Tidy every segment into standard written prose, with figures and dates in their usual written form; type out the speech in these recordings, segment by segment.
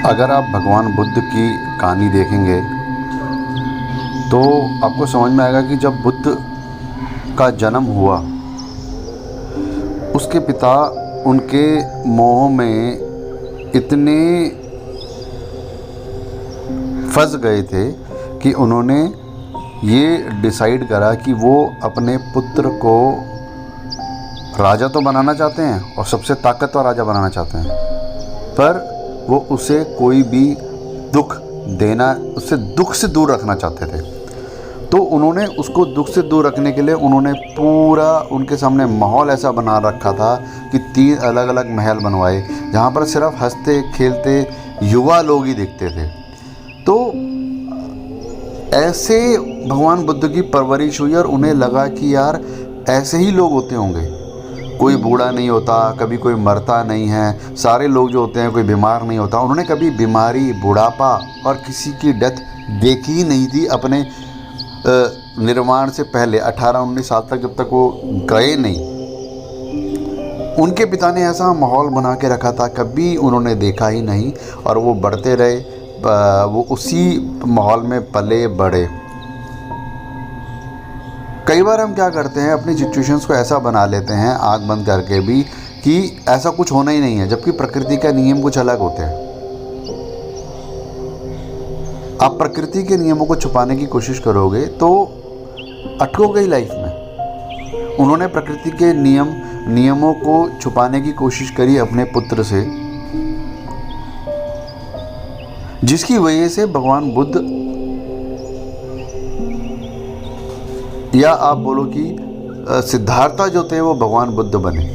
अगर आप भगवान बुद्ध की कहानी देखेंगे तो आपको समझ में आएगा कि जब बुद्ध का जन्म हुआ, उसके पिता उनके मोह में इतने फंस गए थे कि उन्होंने ये डिसाइड करा कि वो अपने पुत्र को राजा तो बनाना चाहते हैं और सबसे ताकतवर राजा बनाना चाहते हैं, पर वो उसे कोई भी दुख देना, उससे दुख से दूर रखना चाहते थे। तो उन्होंने उसको दुख से दूर रखने के लिए उन्होंने पूरा उनके सामने माहौल ऐसा बना रखा था कि 3 अलग अलग महल बनवाए जहाँ पर सिर्फ हंसते खेलते युवा लोग ही दिखते थे। तो ऐसे भगवान बुद्ध की परवरिश हुई और उन्हें लगा कि यार ऐसे ही लोग होते होंगे, कोई बूढ़ा नहीं होता, कभी कोई मरता नहीं है, सारे लोग जो होते हैं कोई बीमार नहीं होता। उन्होंने कभी बीमारी, बुढ़ापा और किसी की डेथ देखी ही नहीं थी अपने निर्माण से पहले 18-19 साल तक, जब तक वो गए नहीं। उनके पिता ने ऐसा माहौल बना के रखा था, कभी उन्होंने देखा ही नहीं और वो बढ़ते रहे, वो उसी माहौल में पले बढ़े। कई बार हम क्या करते हैं, अपनी सिचुएशंस को ऐसा बना लेते हैं आँख बंद करके भी कि ऐसा कुछ होना ही नहीं है, जबकि प्रकृति का नियम कुछ अलग होते हैं। आप प्रकृति के नियमों को छुपाने की कोशिश करोगे तो अटकोगे ही लाइफ में। उन्होंने प्रकृति के नियमों को छुपाने की कोशिश करी अपने पुत्र से, जिसकी वजह से भगवान बुद्ध, या आप बोलो कि सिद्धार्था जो थे वो भगवान बुद्ध बने।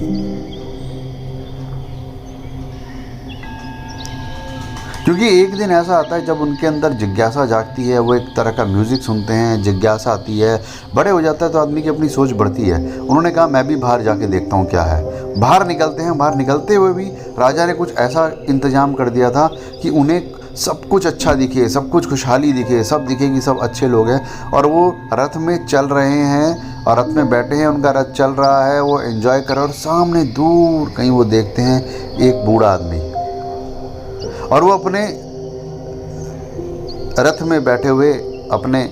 क्योंकि एक दिन ऐसा आता है जब उनके अंदर जिज्ञासा जागती है, वो एक तरह का म्यूज़िक सुनते हैं, जिज्ञासा आती है, बड़े हो जाता है तो आदमी की अपनी सोच बढ़ती है। उन्होंने कहा मैं भी बाहर जाके देखता हूँ क्या है। बाहर निकलते हैं, बाहर निकलते हुए भी राजा ने कुछ ऐसा इंतजाम कर दिया था कि उन्हें सब कुछ अच्छा दिखे, सब कुछ खुशहाली दिखे, सब दिखे कि सब अच्छे लोग हैं। और वो रथ में चल रहे हैं और रथ में बैठे हैं, उनका रथ चल रहा है, वो एंजॉय कर रहे हैं और सामने दूर कहीं वो देखते हैं एक बूढ़ा आदमी, और वो अपने रथ में बैठे हुए अपने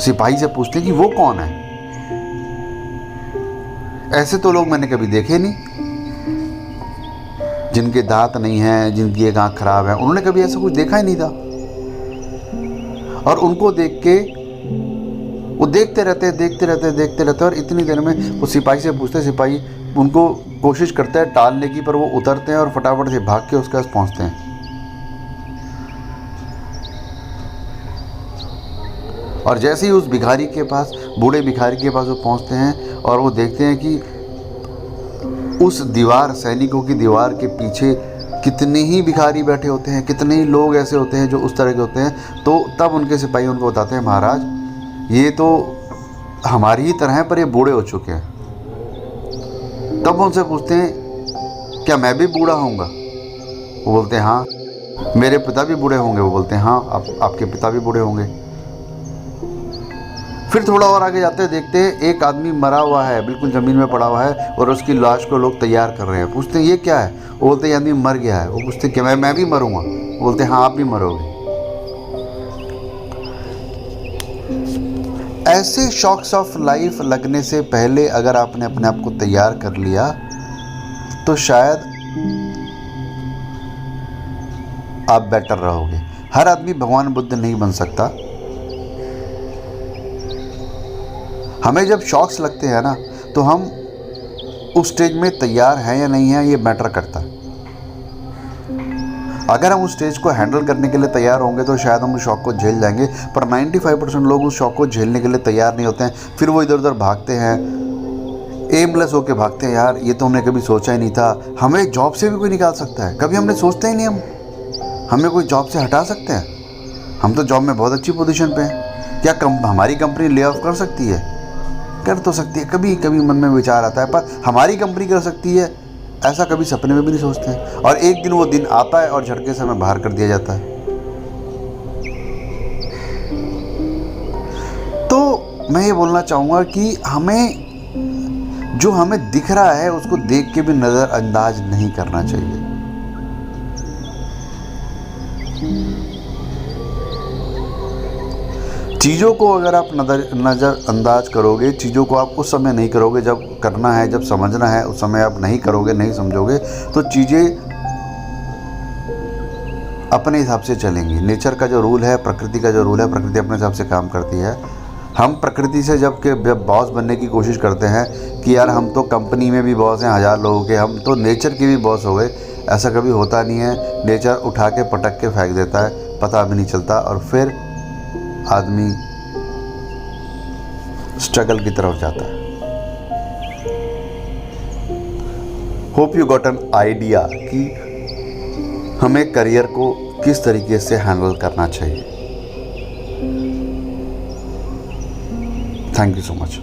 सिपाही से पूछते हैं कि वो कौन है। ऐसे तो लोग मैंने कभी देखे नहीं, जिनके दांत नहीं हैं, जिनकी एक आँख खराब है, उन्होंने कभी ऐसा कुछ देखा ही नहीं था। और उनको देख के वो देखते रहते और इतनी देर में वो सिपाही से पूछते, सिपाही उनको कोशिश करता है टालने की, पर वो उतरते हैं और फटाफट से भाग के उसके पास पहुंचते हैं। और जैसे ही उस भिखारी के पास, बूढ़े भिखारी के पास वो पहुंचते हैं और वो देखते हैं कि उस दीवार, सैनिकों की दीवार के पीछे कितने ही भिखारी बैठे होते हैं, कितने ही लोग ऐसे होते हैं जो उस तरह के होते हैं। तो तब उनके सिपाही उनको बताते हैं, महाराज ये तो हमारी ही तरह हैं पर ये बूढ़े हो चुके हैं। तब उनसे पूछते हैं क्या मैं भी बूढ़ा होऊंगा? वो बोलते हैं हाँ। मेरे पिता भी बूढ़े होंगे? वो बोलते हैं हाँ, आपके पिता भी बूढ़े होंगे। फिर थोड़ा और आगे जाते हैं, देखते हैं एक आदमी मरा हुआ है, बिल्कुल ज़मीन में पड़ा हुआ है और उसकी लाश को लोग तैयार कर रहे हैं। पूछते हैं ये क्या है? वो बोलते हैं ये आदमी मर गया है। वो पूछते हैं क्या मैं भी मरूंगा? वो बोलते हैं हाँ, आप भी मरोगे। ऐसे शॉक्स ऑफ लाइफ लगने से पहले अगर आपने अपने आप को तैयार कर लिया तो शायद आप बेटर रहोगे। हर आदमी भगवान बुद्ध नहीं बन सकता। हमें जब शॉक्स लगते हैं ना, तो हम उस स्टेज में तैयार हैं या नहीं हैं ये मैटर करता है। अगर हम उस स्टेज को हैंडल करने के लिए तैयार होंगे तो शायद हम उस शॉक को झेल जाएंगे, पर 95% लोग उस शॉक को झेलने के लिए तैयार नहीं होते हैं। फिर वो इधर उधर भागते हैं, एमलेस होके भागते हैं। यार ये तो हमने कभी सोचा ही नहीं था, हमें जॉब से भी कोई निकाल सकता है, कभी हमने सोचते ही नहीं हमें कोई जॉब से हटा सकते हैं। हम तो जॉब में बहुत अच्छी पोजीशन पे हैं, क्या हमारी कंपनी ले ऑफ कर सकती है? कर तो सकती है, कभी कभी मन में विचार आता है, पर हमारी कंपनी कर सकती है ऐसा कभी सपने में भी नहीं सोचते हैं। और एक दिन वो दिन आता है और झटके से हमें बाहर कर दिया जाता है। तो मैं ये बोलना चाहूँगा कि जो हमें दिख रहा है उसको देख के भी नज़रअंदाज नहीं करना चाहिए। चीज़ों को अगर आप नज़रअंदाज करोगे, चीज़ों को आप उस समय नहीं करोगे जब करना है, जब समझना है, उस समय आप नहीं करोगे, नहीं समझोगे, तो चीज़ें अपने हिसाब से चलेंगी। नेचर का जो रूल है, प्रकृति का जो रूल है, प्रकृति अपने हिसाब से काम करती है। हम प्रकृति से जब बॉस बनने की कोशिश करते हैं कि यार हम तो कंपनी में भी बॉस हैं 1000 लोगों के, हम तो नेचर के भी बॉस हो गए, ऐसा कभी होता नहीं है। नेचर उठा के पटक के फेंक देता है, पता भी नहीं चलता, और फिर आदमी स्ट्रगल की तरफ जाता है। Hope you got an idea कि हमें करियर को किस तरीके से हैंडल करना चाहिए। Thank you so much.